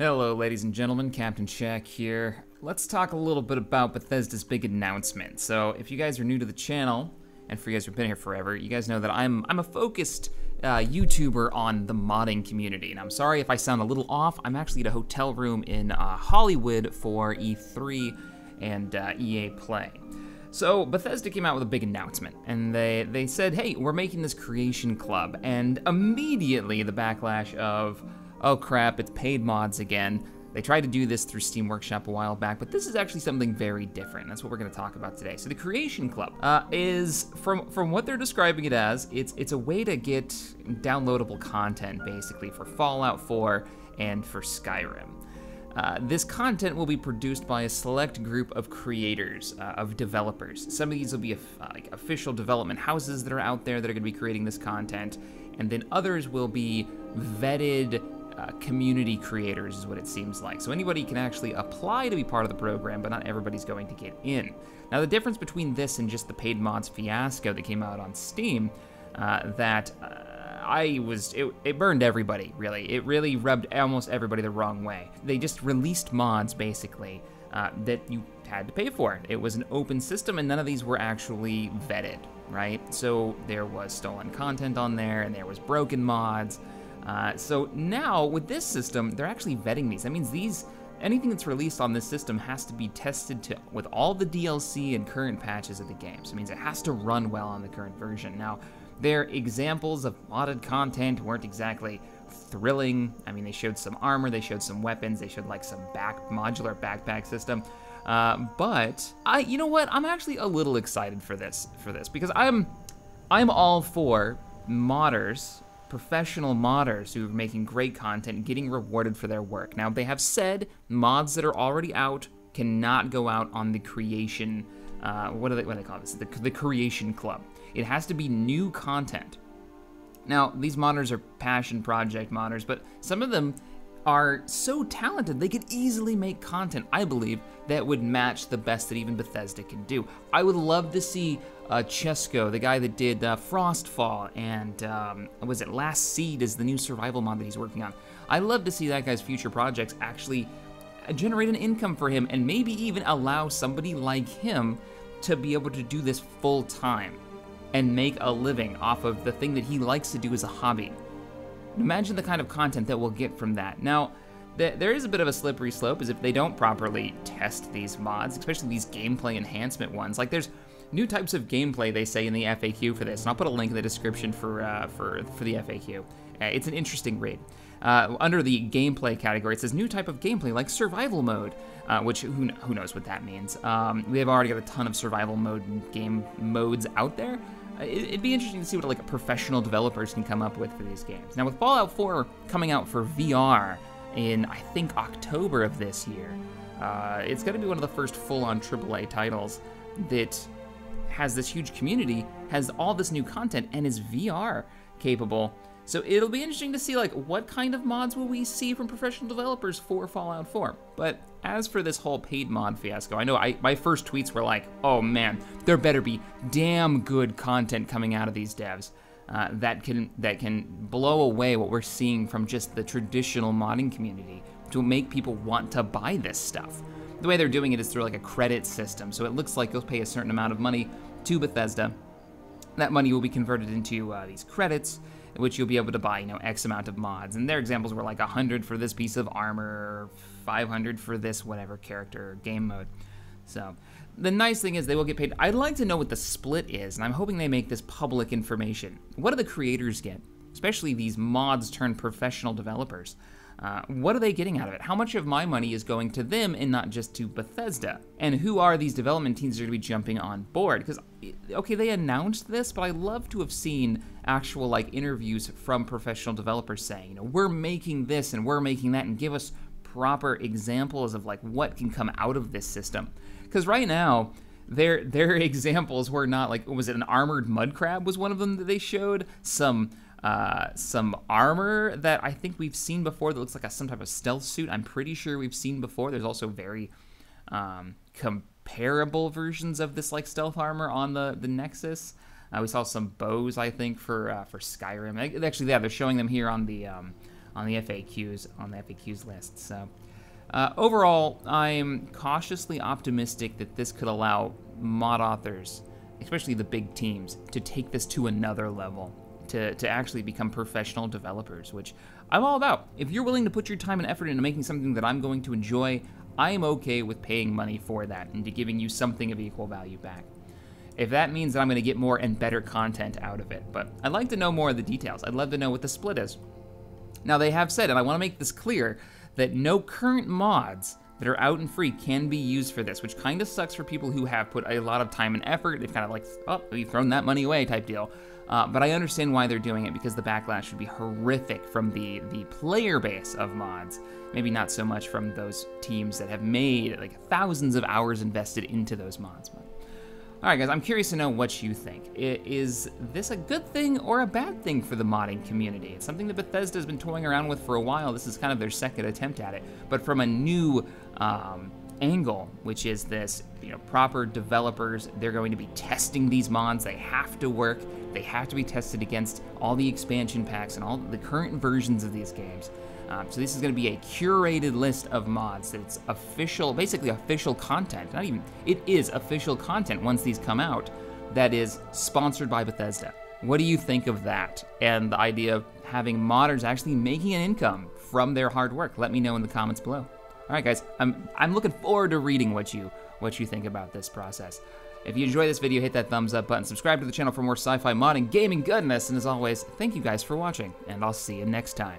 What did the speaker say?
Hello ladies and gentlemen, Captain Shaq here. Let's talk a little bit about Bethesda's big announcement. So if you guys are new to the channel, and for you guys who've been here forever, you guys know that I'm a focused YouTuber on the modding community. And I'm sorry if I sound a little off, I'm actually at a hotel room in Hollywood for E3 and EA Play. So Bethesda came out with a big announcement, and they said, hey, we're making this creation club, and immediately the backlash of, oh crap, it's paid mods again. They tried to do this through Steam Workshop a while back, but this is actually something very different. That's what we're gonna talk about today. So the Creation Club is, from what they're describing it as, it's a way to get downloadable content, basically, for Fallout 4 and for Skyrim. This content will be produced by a select group of creators, of developers. Some of these will be like official development houses that are out there that are gonna be creating this content, and then others will be vetted community creators is what it seems like. So anybody can actually apply to be part of the program, but not everybody's going to get in. Now the difference between this and just the paid mods fiasco that came out on Steam, it burned everybody, really. It really rubbed almost everybody the wrong way. They just released mods, basically, that you had to pay for. It was an open system, and none of these were actually vetted, right? So there was stolen content on there, and there was broken mods. So now, with this system, they're actually vetting these. That means anything that's released on this system has to be tested with all the DLC and current patches of the game. So it means it has to run well on the current version. Now, their examples of modded content weren't exactly thrilling. I mean, they showed some armor, they showed some weapons, they showed like some modular backpack system. But you know what? I'm actually a little excited for this because I'm all for modders, professional modders who are making great content, getting rewarded for their work. Now, they have said mods that are already out cannot go out on the creation, what do they call this? The Creation Club. It has to be new content. Now, these modders are passion project modders, but some of them are so talented, they could easily make content, I believe, that would match the best that even Bethesda can do. I would love to see Chesko, the guy that did Frostfall, and was it Last Seed is the new survival mod that he's working on. I'd love to see that guy's future projects actually generate an income for him, and maybe even allow somebody like him to be able to do this full time and make a living off of the thing that he likes to do as a hobby. Imagine the kind of content that we'll get from that. Now, there is a bit of a slippery slope, is if they don't properly test these mods, especially these gameplay enhancement ones. Like, there's new types of gameplay, they say in the FAQ for this, and I'll put a link in the description for the FAQ. It's an interesting read. Under the gameplay category, it says new type of gameplay, like survival mode, which who knows what that means. We have already got a ton of survival mode game modes out there. It'd be interesting to see what like professional developers can come up with for these games. Now, with Fallout 4 coming out for VR in, I think, October of this year, it's gonna be one of the first full-on AAA titles that has this huge community, has all this new content, and is VR capable. So it'll be interesting to see like what kind of mods will we see from professional developers for Fallout 4. But as for this whole paid mod fiasco, I know my first tweets were like, oh man, there better be damn good content coming out of these devs that can blow away what we're seeing from just the traditional modding community to make people want to buy this stuff. The way they're doing it is through like a credit system, so it looks like you'll pay a certain amount of money to Bethesda. That money will be converted into these credits, which you'll be able to buy, X amount of mods. And their examples were like 100 for this piece of armor, 500 for this whatever character or game mode. So the nice thing is they will get paid. I'd like to know what the split is, and I'm hoping they make this public information. What do the creators get? Especially these mods turned professional developers. What are they getting out of it? How much of my money is going to them and not just to Bethesda? And who are these development teams that are going to be jumping on board? Because, okay, they announced this, but I'd love to have seen actual like interviews from professional developers saying, we're making this and we're making that, and give us proper examples of like what can come out of this system. Because right now, their examples were not like, was it an armored mud crab was one of them that they showed? Some armor that I think we've seen before that looks like some type of stealth suit. I'm pretty sure we've seen before. There's also very comparable versions of this like stealth armor on the Nexus. We saw some bows, I think, for Skyrim. Actually, yeah, they're showing them here on the on the FAQs list. So overall, I'm cautiously optimistic that this could allow mod authors, especially the big teams, to take this to another level, to actually become professional developers, which I'm all about. If you're willing to put your time and effort into making something that I'm going to enjoy, I am okay with paying money for that and to giving you something of equal value back. If that means that I'm gonna get more and better content out of it, but I'd like to know more of the details. I'd love to know what the split is. Now they have said, and I wanna make this clear, that no current mods that are out and free can be used for this, which kind of sucks for people who have put a lot of time and effort. They've kind of like, oh, we've thrown that money away type deal. But I understand why they're doing it, because the backlash would be horrific from the player base of mods. Maybe not so much from those teams that have made like thousands of hours invested into those mods. But, all right, guys, I'm curious to know what you think. Is this a good thing or a bad thing for the modding community? It's something that Bethesda has been toying around with for a while. This is kind of their second attempt at it, but from a new angle, which is this, proper developers, they're going to be testing these mods. They have to work. They have to be tested against all the expansion packs and all the current versions of these games. So this is going to be a curated list of mods that's official, basically official content. Not even, it is official content once these come out, that is sponsored by Bethesda. What do you think of that? And the idea of having modders actually making an income from their hard work? Let me know in the comments below. All right, guys, I'm looking forward to reading what you think about this process. If you enjoyed this video, hit that thumbs up button, subscribe to the channel for more sci-fi modding, gaming goodness, and as always, thank you guys for watching, and I'll see you next time.